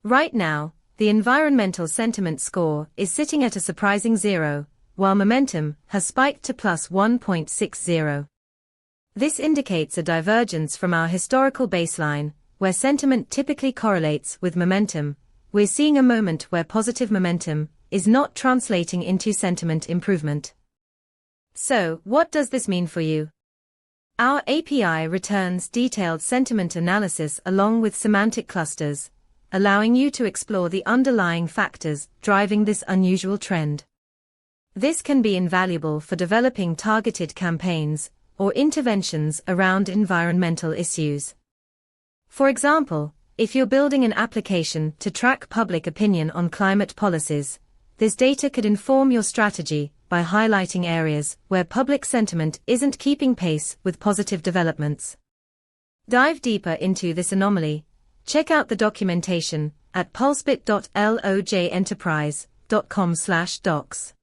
Right now, the environmental sentiment score is sitting at a surprising 0, while momentum has spiked to plus 1.60. This indicates a divergence from our historical baseline, where sentiment typically correlates with momentum. We're seeing a moment where positive momentum is not translating into sentiment improvement. So, what does this mean for you? Our API returns detailed sentiment analysis along with semantic clusters, allowing you to explore the underlying factors driving this unusual trend. This can be invaluable for developing targeted campaigns or interventions around environmental issues. For example, if you're building an application to track public opinion on climate policies, this data could inform your strategy by highlighting areas where public sentiment isn't keeping pace with positive developments. Dive deeper into this anomaly. Check out the documentation at pulsebit.lojenterprise.com/docs.